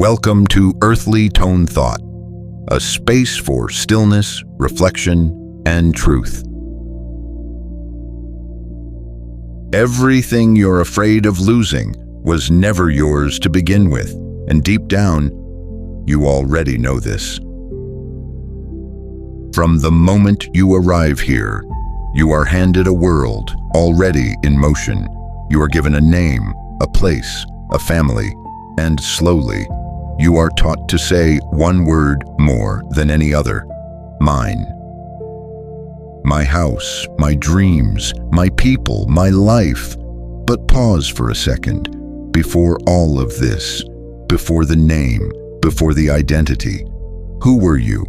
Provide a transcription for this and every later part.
Welcome to Earthly Tone Thought, a space for stillness, reflection, and truth. Everything you're afraid of losing was never yours to begin with, and deep down, you already know this. From the moment you arrive here, you are handed a world already in motion. You are given a name, a place, a family, and slowly, you are taught to say one word more than any other: mine. My house, my dreams, my people, my life. But pause for a second. Before all of this, before the name, before the identity, who were you?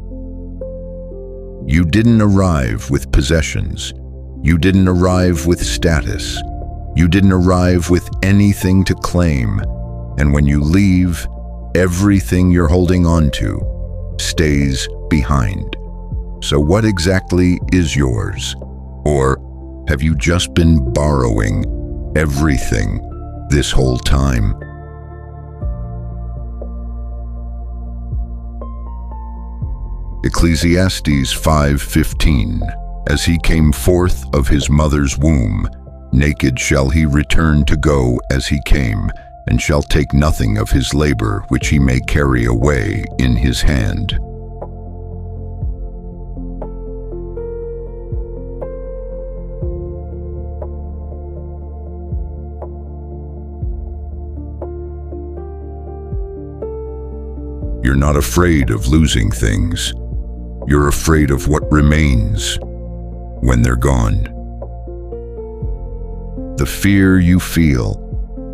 You didn't arrive with possessions. You didn't arrive with status. You didn't arrive with anything to claim. And when you leave, everything you're holding on to stays behind. So what exactly is yours? Or have you just been borrowing everything this whole time? Ecclesiastes 5:15. As he came forth of his mother's womb, naked shall he return to go as he came, and shall take nothing of his labor which he may carry away in his hand. You're not afraid of losing things. You're afraid of what remains when they're gone. The fear you feel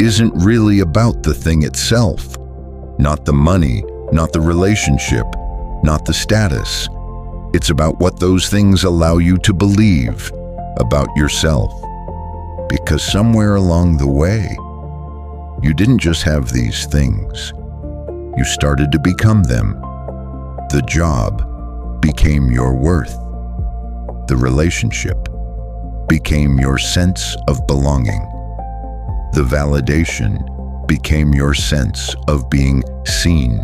isn't really about the thing itself, not the money, not the relationship, not the status. It's about what those things allow you to believe about yourself. Because somewhere along the way, you didn't just have these things. You started to become them. The job became your worth. The relationship became your sense of belonging. The validation became your sense of being seen.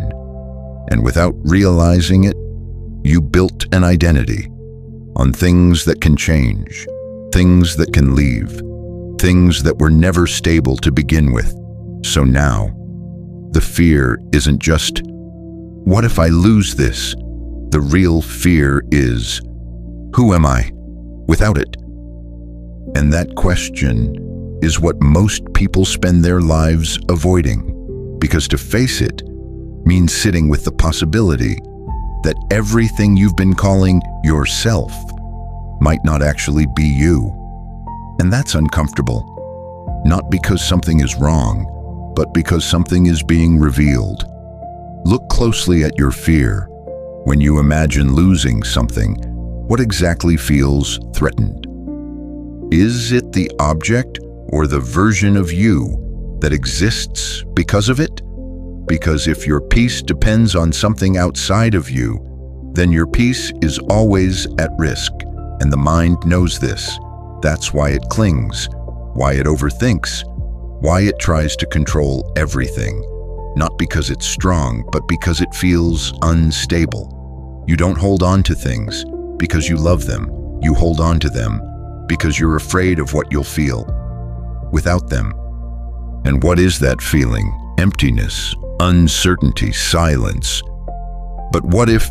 And without realizing it, you built an identity on things that can change, things that can leave, things that were never stable to begin with. So now, the fear isn't just, what if I lose this? The real fear is, who am I without it? And that question is what most people spend their lives avoiding, because to face it means sitting with the possibility that everything you've been calling yourself might not actually be you. And that's uncomfortable, not because something is wrong, but because something is being revealed. Look closely at your fear. When you imagine losing something, what exactly feels threatened? Is it the object or the version of you that exists because of it? Because if your peace depends on something outside of you, then your peace is always at risk, and the mind knows this. That's why it clings, why it overthinks, why it tries to control everything. Not because it's strong, but because it feels unstable. You don't hold on to things because you love them. You hold on to them because you're afraid of what you'll feel without them. And what is that feeling? Emptiness, uncertainty, silence. But what if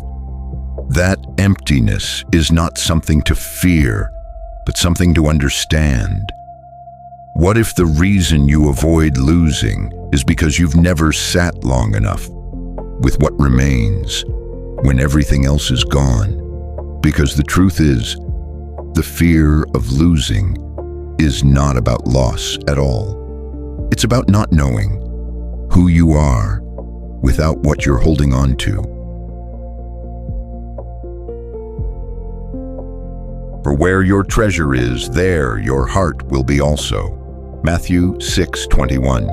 that emptiness is not something to fear, but something to understand? What if the reason you avoid losing is because you've never sat long enough with what remains when everything else is gone? Because the truth is, the fear of losing is not about loss at all. It's about not knowing who you are without what you're holding on to. For where your treasure is, there your heart will be also. Matthew 6:21.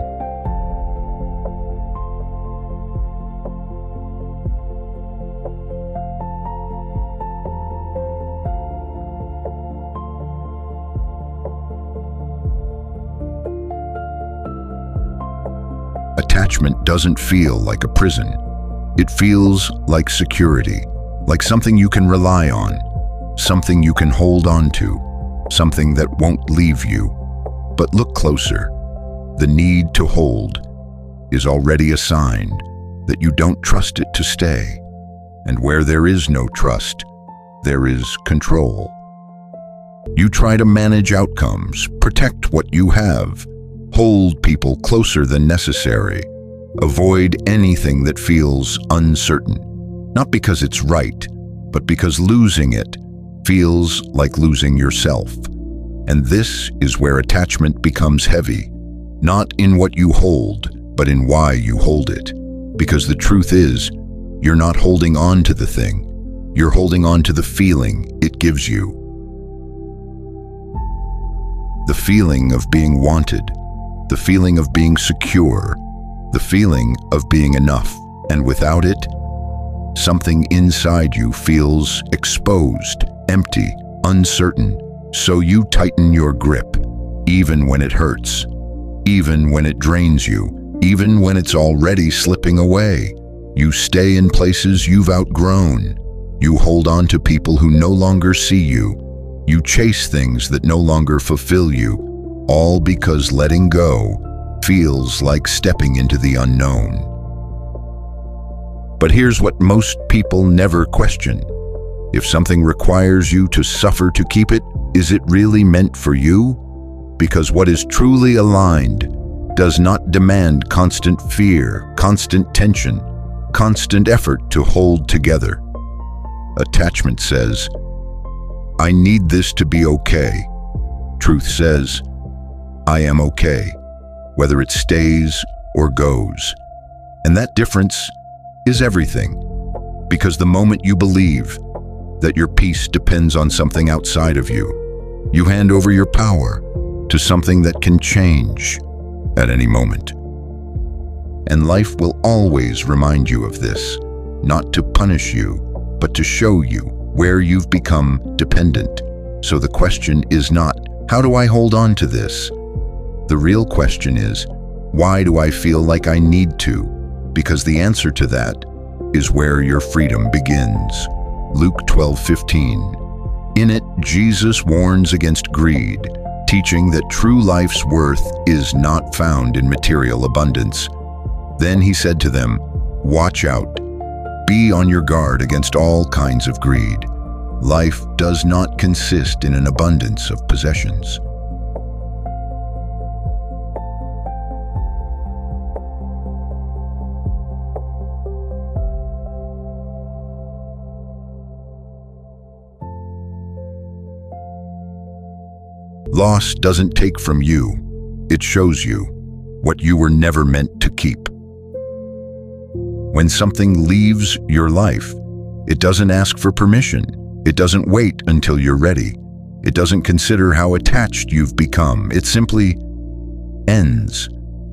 attachment doesn't feel like a prison. It feels like security, like something you can rely on, something you can hold on to, something that won't leave you. But look closer. The need to hold is already a sign that you don't trust it to stay. And where there is no trust, there is control. You try to manage outcomes, protect what you have, hold people closer than necessary, avoid anything that feels uncertain, not because it's right, but because losing it feels like losing yourself. And this is where attachment becomes heavy, not in what you hold, but in why you hold it. Because the truth is, you're not holding on to the thing, you're holding on to the feeling it gives you. The feeling of being wanted, the feeling of being secure, the feeling of being enough. And without it, something inside you feels exposed, empty, uncertain. So you tighten your grip, even when it hurts, even when it drains you, even when it's already slipping away. You stay in places you've outgrown. You hold on to people who no longer see you. You chase things that no longer fulfill you, all because letting go feels like stepping into the unknown. But here's what most people never question. If something requires you to suffer to keep it, is it really meant for you? Because what is truly aligned does not demand constant fear, constant tension, constant effort to hold together. Attachment says, I need this to be okay. Truth says, I am okay, whether it stays or goes. And that difference is everything. Because the moment you believe that your peace depends on something outside of you, you hand over your power to something that can change at any moment. And life will always remind you of this, not to punish you, but to show you where you've become dependent. So the question is not, how do I hold on to this? The real question is, why do I feel like I need to? Because the answer to that is where your freedom begins. Luke 12:15. In it, Jesus warns against greed, teaching that true life's worth is not found in material abundance. Then he said to them, watch out. Be on your guard against all kinds of greed. Life does not consist in an abundance of possessions. Loss doesn't take from you, it shows you what you were never meant to keep. When something leaves your life, it doesn't ask for permission. It doesn't wait until you're ready. It doesn't consider how attached you've become. It simply ends.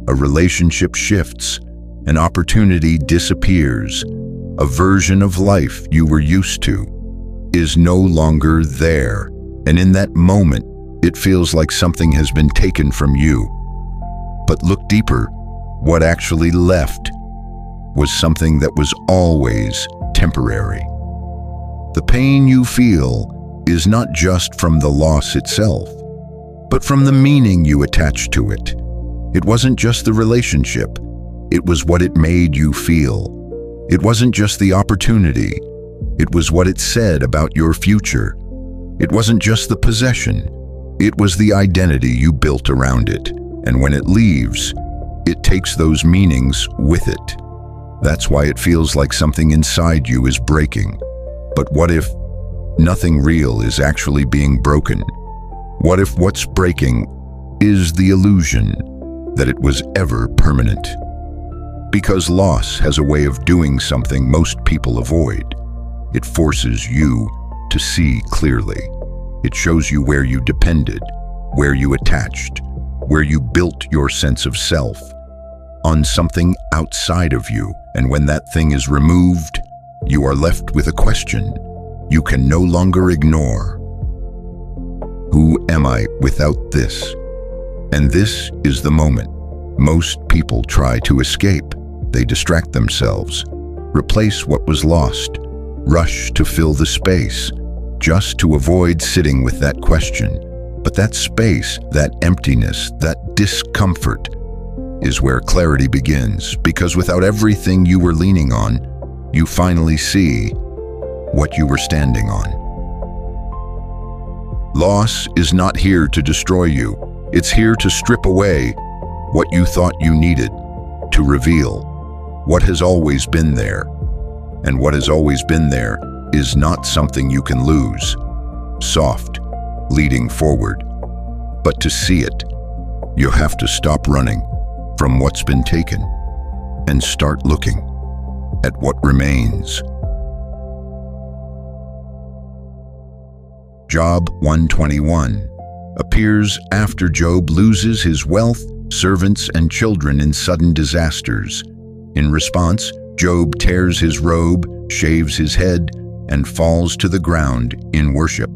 A relationship shifts. An opportunity disappears. A version of life you were used to is no longer there. And in that moment, it feels like something has been taken from you. But look deeper. What actually left was something that was always temporary. The pain you feel is not just from the loss itself, but from the meaning you attached to it. It wasn't just the relationship, it was what it made you feel. It wasn't just the opportunity, it was what it said about your future. It wasn't just the possession, it was the identity you built around it. And when it leaves, it takes those meanings with it. That's why it feels like something inside you is breaking. But what if nothing real is actually being broken? What if what's breaking is the illusion that it was ever permanent? Because loss has a way of doing something most people avoid. It forces you to see clearly. It shows you where you depended, where you attached, where you built your sense of self on something outside of you. And when that thing is removed, you are left with a question you can no longer ignore. Who am I without this? And this is the moment Most people try to escape. They distract themselves, replace what was lost, rush to fill the space, just to avoid sitting with that question. But that space, that emptiness, that discomfort is where clarity begins, because without everything you were leaning on, you finally see what you were standing on. Loss is not here to destroy you. It's here to strip away what you thought you needed, to reveal what has always been there. And what has always been there is not something you can lose. Soft, leading forward. But to see it, you have to stop running from what's been taken and start looking at what remains. Job 121 appears after Job loses his wealth, servants, and children in sudden disasters. In response, Job tears his robe, shaves his head, and falls to the ground in worship.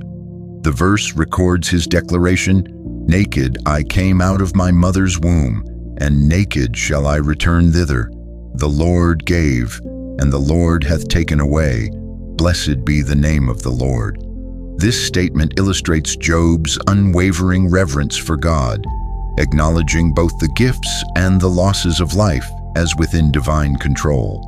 The verse records his declaration, "Naked I came out of my mother's womb, and naked shall I return thither. The Lord gave, and the Lord hath taken away. Blessed be the name of the Lord." This statement illustrates Job's unwavering reverence for God, acknowledging both the gifts and the losses of life as within divine control.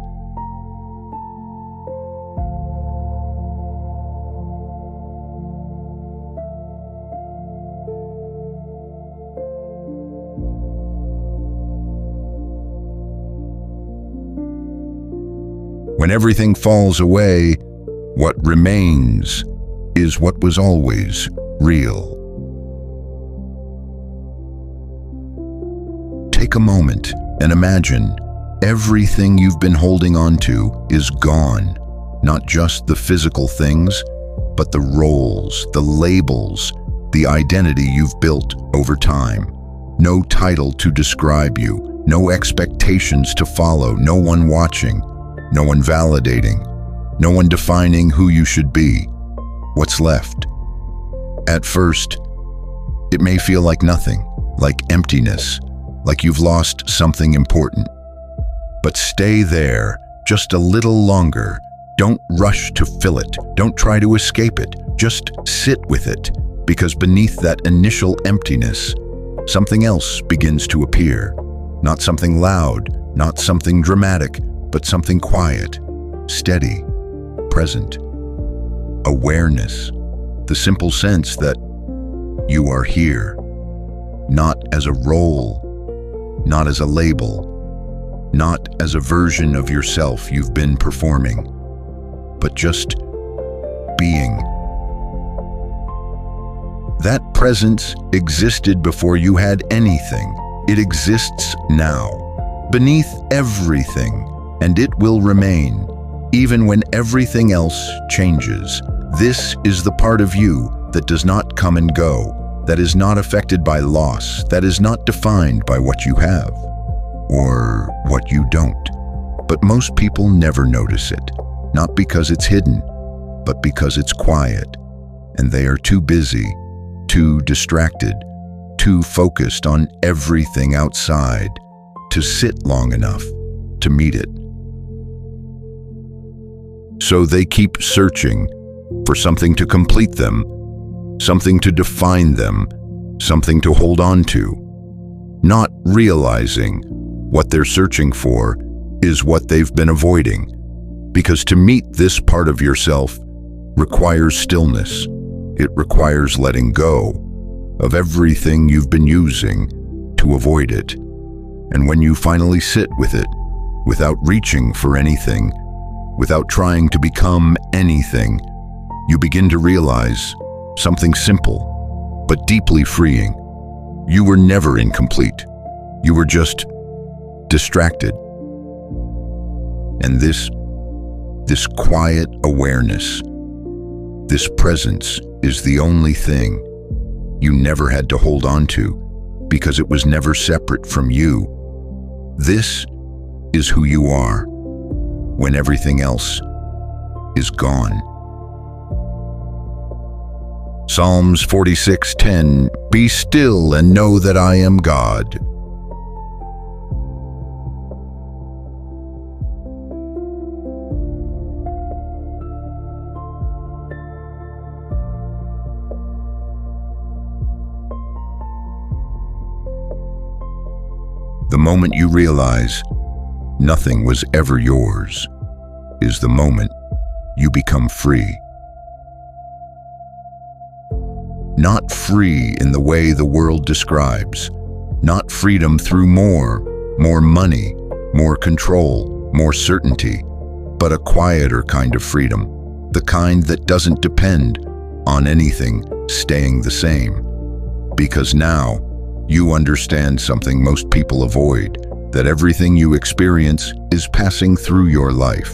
When everything falls away, what remains is what was always real. Take a moment and imagine everything you've been holding on to is gone. Not just the physical things, but the roles, the labels, the identity you've built over time. No title to describe you, no expectations to follow, no one watching, no one validating, no one defining who you should be. What's left? At first, it may feel like nothing, like emptiness, like you've lost something important. But stay there just a little longer. Don't rush to fill it. Don't try to escape it. Just sit with it, because beneath that initial emptiness, something else begins to appear. Not something loud, not something dramatic, but something quiet, steady, present. Awareness, the simple sense that you are here, not as a role, not as a label, not as a version of yourself you've been performing, but just being. That presence existed before you had anything. It exists now, beneath everything, and it will remain, even when everything else changes. This is the part of you that does not come and go, that is not affected by loss, that is not defined by what you have or what you don't. But most people never notice it, not because it's hidden, but because it's quiet, and they are too busy, too distracted, too focused on everything outside to sit long enough to meet it. So they keep searching for something to complete them, something to define them, something to hold on to, not realizing what they're searching for is what they've been avoiding. Because to meet this part of yourself requires stillness. It requires letting go of everything you've been using to avoid it. And when you finally sit with it, without reaching for anything, without trying to become anything, you begin to realize something simple, but deeply freeing. You were never incomplete. You were just distracted. And this quiet awareness, this presence is the only thing you never had to hold on to, because it was never separate from you. This is who you are when everything else is gone. Psalms 46:10, "Be still and know that I am God." moment you realize nothing was ever yours is the moment you become free. Not free in the way the world describes, not freedom through more money, more control, more certainty, but a quieter kind of freedom, the kind that doesn't depend on anything staying the same. Because now you understand something most people avoid, that everything you experience is passing through your life,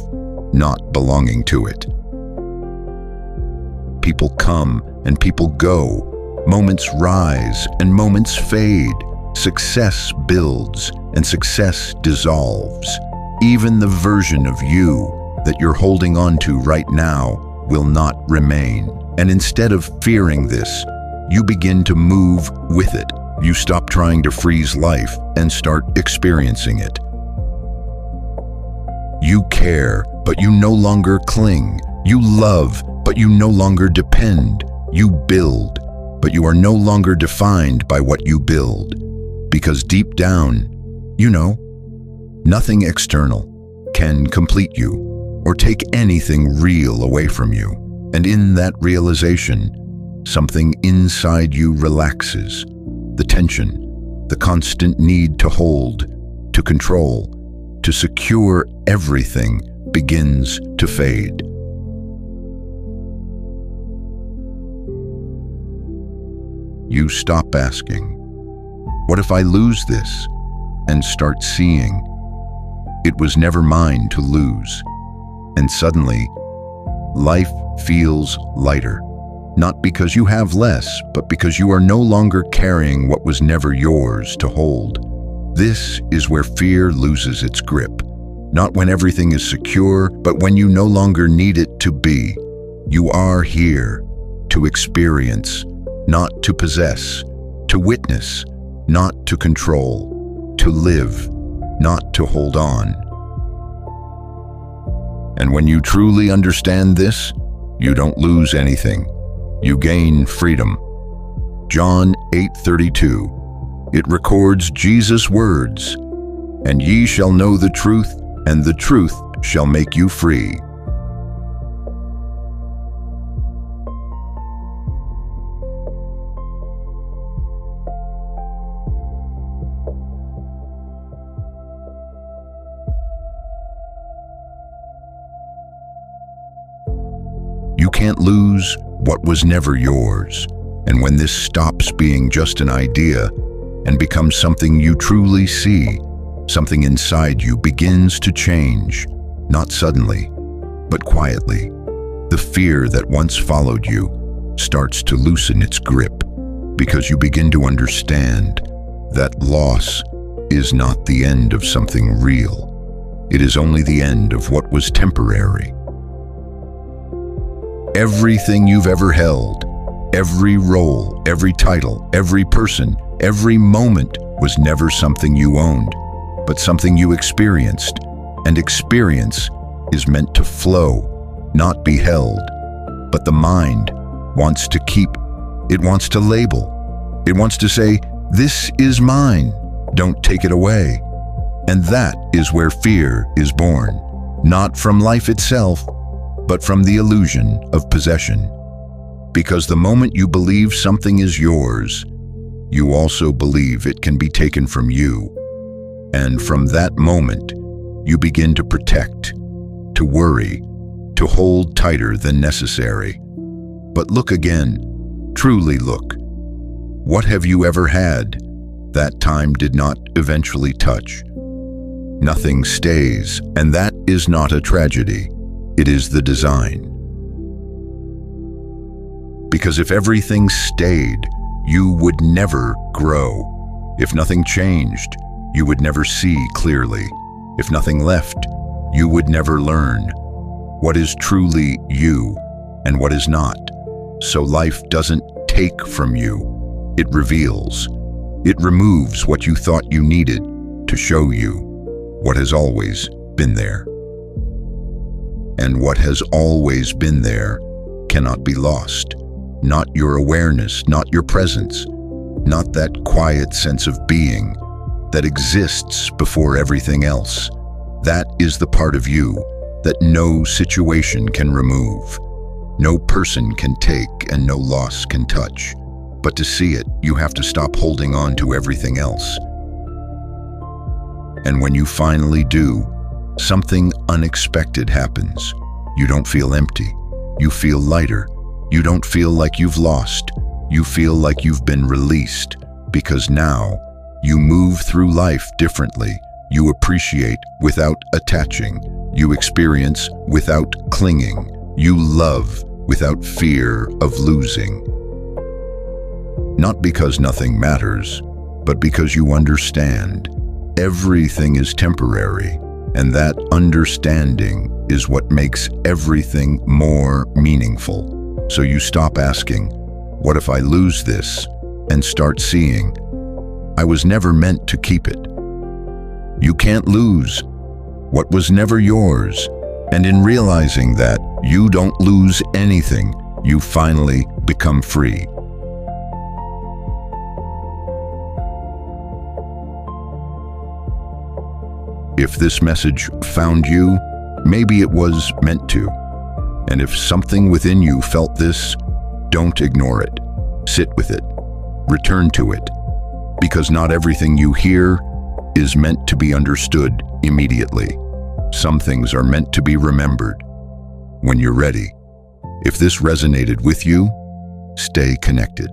not belonging to it. People come and people go, moments rise and moments fade, success builds and success dissolves. Even the version of you that you're holding on to right now will not remain. And instead of fearing this, you begin to move with it. You stop trying to freeze life and start experiencing it. You care, but you no longer cling. You love, but you no longer depend. You build, but you are no longer defined by what you build. Because deep down, you know, nothing external can complete you or take anything real away from you. And in that realization, something inside you relaxes. The tension, the constant need to hold, to control, to secure everything begins to fade. You stop asking, "What if I lose this?" and start seeing, "It was never mine to lose." And suddenly, life feels lighter. Not because you have less, but because you are no longer carrying what was never yours to hold. This is where fear loses its grip. Not when everything is secure, but when you no longer need it to be. You are here to experience, not to possess, to witness, not to control, to live, not to hold on. And when you truly understand this, you don't lose anything. You gain freedom. John 8:32. It records Jesus' words, "And ye shall know the truth, and the truth shall make you free." You can't lose what was never yours. And when this stops being just an idea and becomes something you truly see, something inside you begins to change, not suddenly, but quietly. The fear that once followed you starts to loosen its grip because you begin to understand that loss is not the end of something real. It is only the end of what was temporary. Everything you've ever held, every role, every title, every person, every moment was never something you owned, but something you experienced. And experience is meant to flow, not be held. But the mind wants to keep, it wants to label. It wants to say, "This is mine, don't take it away." And that is where fear is born, not from life itself, but from the illusion of possession. Because the moment you believe something is yours, you also believe it can be taken from you. And from that moment, you begin to protect, to worry, to hold tighter than necessary. But look again, truly look. What have you ever had that time did not eventually touch? Nothing stays, and that is not a tragedy. It is the design. Because if everything stayed, you would never grow. If nothing changed, you would never see clearly. If nothing left, you would never learn what is truly you and what is not. So life doesn't take from you, it reveals. It removes what you thought you needed to show you what has always been there. And what has always been there cannot be lost. Not your awareness, not your presence, not that quiet sense of being, that exists before everything else. That is the part of you that no situation can remove, no person can take, and no loss can touch. But to see it, you have to stop holding on to everything else. And when you finally do, something unexpected happens. You don't feel empty. You feel lighter. You don't feel like you've lost. You feel like you've been released, because now you move through life differently. You appreciate without attaching. You experience without clinging. You love without fear of losing. Not because nothing matters, but because you understand everything is temporary, and that understanding is what makes everything more meaningful. So you stop asking, "What if I lose this?" and start seeing, "I was never meant to keep it." You can't lose what was never yours. And in realizing that you don't lose anything, you finally become free. If this message found you, maybe it was meant to. And if something within you felt this, don't ignore it. Sit with it. Return to it. Because not everything you hear is meant to be understood immediately. Some things are meant to be remembered when you're ready. If this resonated with you, stay connected.